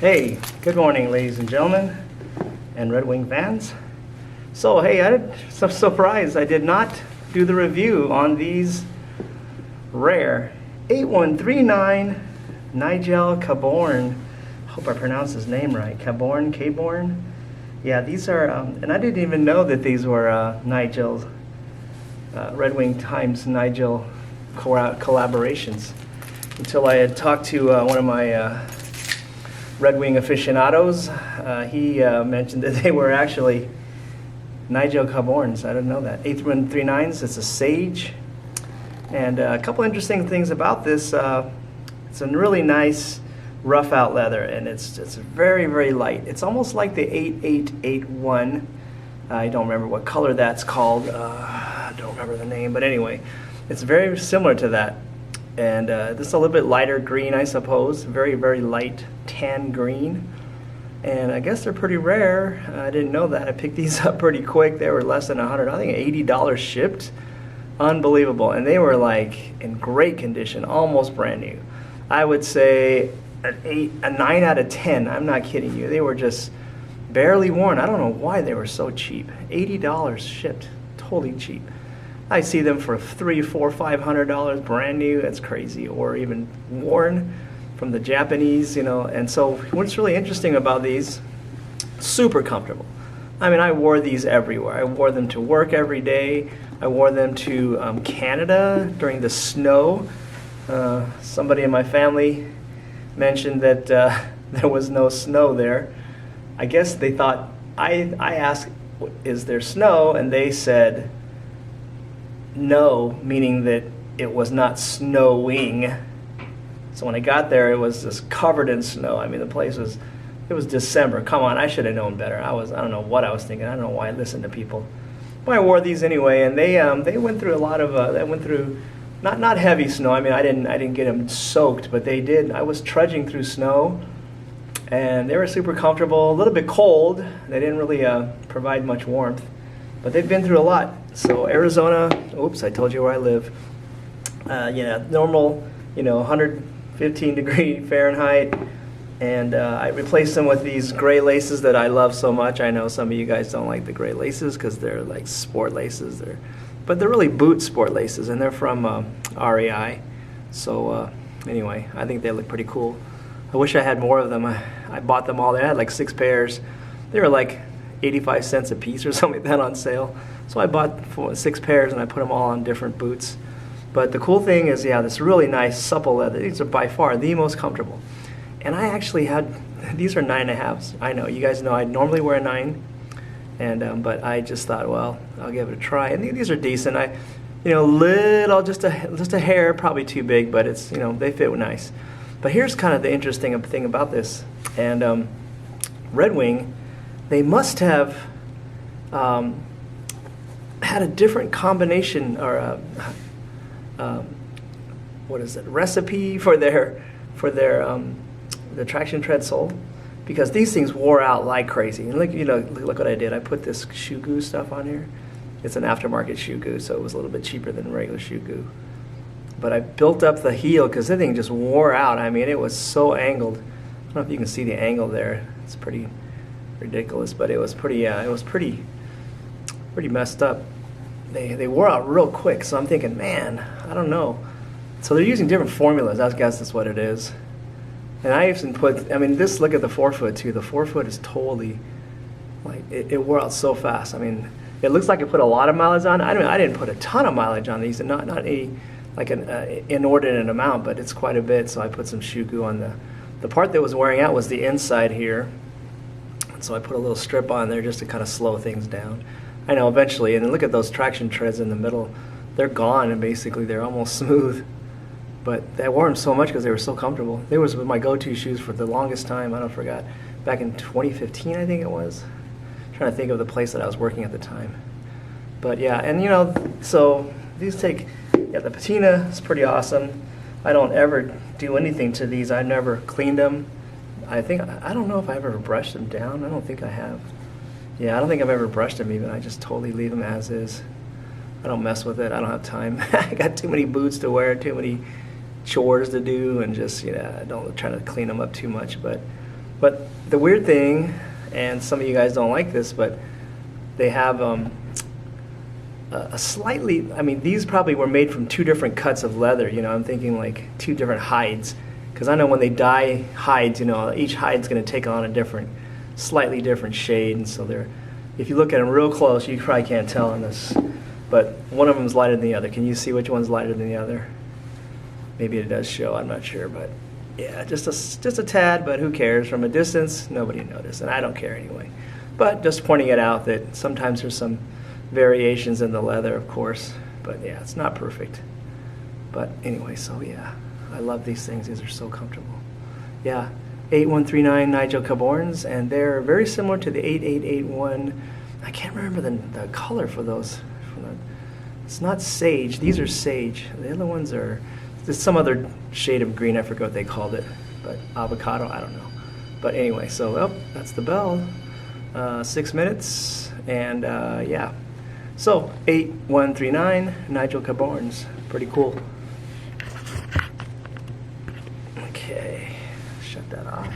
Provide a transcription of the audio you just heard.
Hey, good morning, ladies and gentlemen, and Red Wing fans. So, hey, I'm so surprised I did not do the review on these rare 8139 Nigel Cabourn. Hope I pronounced his name right. Cabourn. Yeah, these are, and I didn't even know that these were Nigel's Red Wing Times Nigel collaborations until I had talked to one of my Red Wing aficionados. He mentioned that they were actually Nigel Cabourns. I didn't know that. 8139s, it's a sage. And a couple interesting things about this. It's a really nice rough out leather, and it's very, very light. It's almost like the 8881. I don't remember what color that's called. I don't remember the name, but anyway, it's very similar to that. And this is a little bit lighter green, I suppose. Very, very light tan green. And I guess they're pretty rare. I didn't know that. I picked these up pretty quick. They were less than $100. I think $80 shipped. Unbelievable. And they were like in great condition, almost brand new. I would say a 9 out of 10. I'm not kidding you. They were just barely worn. I don't know why they were so cheap. $80 shipped. Totally cheap. I see them for $300, $400, $500 brand new. That's crazy. Or even worn from the Japanese, you know. And so what's really interesting about these, super comfortable. I mean, I wore these everywhere. I wore them to work every day. I wore them to Canada during the snow. Somebody in my family mentioned that there was no snow there. I guess they thought, I asked, is there snow? And they said no, meaning that it was not snowing. So when I got there, it was just covered in snow. I mean, the place was, it was December. Come on, I should have known better. I don't know what I was thinking. I don't know why I listened to people. But I wore these anyway, and they went through a lot of, they went through, not heavy snow. I mean, I didn't get them soaked, but they did. I was trudging through snow, and they were super comfortable, a little bit cold. They didn't really provide much warmth, but they've been through a lot. So Arizona, oops, I told you where I live. Normal, 115 degree Fahrenheit, and I replaced them with these gray laces that I love so much. I know some of you guys don't like the gray laces because they're like sport laces. But they're really boot sport laces, and they're from REI. So anyway, I think they look pretty cool. I wish I had more of them. I bought them all. They had like 6 pairs. They were like 85 cents a piece or something like that on sale. So I bought 6 pairs, and I put them all on different boots. But the cool thing is, yeah, this really nice supple leather. These are by far the most comfortable. And I actually had, these are 9.5s. I know, you guys know I normally wear a 9. And but I just thought, well, I'll give it a try. And these are decent. Little, just a hair, probably too big, but it's, they fit nice. But here's kind of the interesting thing about this. And Red Wing, they must have had a different combination or recipe for their traction tread sole. Because these things wore out like crazy. And look what I did. I put this shoe goo stuff on here. It's an aftermarket shoe goo, so it was a little bit cheaper than regular shoe goo. But I built up the heel because the thing just wore out. I mean, it was so angled. I don't know if you can see the angle there. It's pretty ridiculous, but it was pretty messed up. They wore out real quick, so I'm thinking, man, I don't know. So they're using different formulas. I guess that's what it is. And I even look at the forefoot too. The forefoot is totally, like, it wore out so fast. I mean, it looks like it put a lot of mileage on. I didn't put a ton of mileage on these, and not an inordinate amount, but it's quite a bit. So I put some shoe goo on the part that was wearing out was the inside here. So I put a little strip on there just to kind of slow things down. I know eventually, and then look at those traction treads in the middle. They're gone, and basically they're almost smooth. But I wore them so much because they were so comfortable. They was my go-to shoes for the longest time. I don't forgot. Back in 2015, I think it was. I'm trying to think of the place that I was working at the time. But yeah, and so these the patina is pretty awesome. I don't ever do anything to these. I never cleaned them. I don't know if I've ever brushed them down. I don't think I have. Yeah, I don't think I've ever brushed them even. I just totally leave them as is. I don't mess with it. I don't have time. I got too many boots to wear, too many chores to do, and just, I don't try to clean them up too much. But But the weird thing, and some of you guys don't like this, but they have a slightly, I mean, these probably were made from two different cuts of leather. You know, I'm thinking like two different hides. Because I know when they dye hides, you know, each hide's going to take on a different, slightly different shade. And so they're, if you look at them real close, you probably can't tell on this. But one of them is lighter than the other. Can you see which one's lighter than the other? Maybe it does show, I'm not sure. But yeah, just a tad, but who cares? From a distance, nobody noticed. And I don't care anyway. But just pointing it out that sometimes there's some variations in the leather, of course. But yeah, it's not perfect. But anyway, so yeah. I love these things. These are so comfortable. Yeah, 8139 Nigel Cabourns, and they're very similar to the 8881. I can't remember the color for those. It's not sage. These are sage. The other ones are there's some other shade of green. I forgot what they called it, but avocado. I don't know. But anyway, so that's the bell. 6 minutes, and yeah. So 8139 Nigel Cabourns. Pretty cool. Okay, shut that off.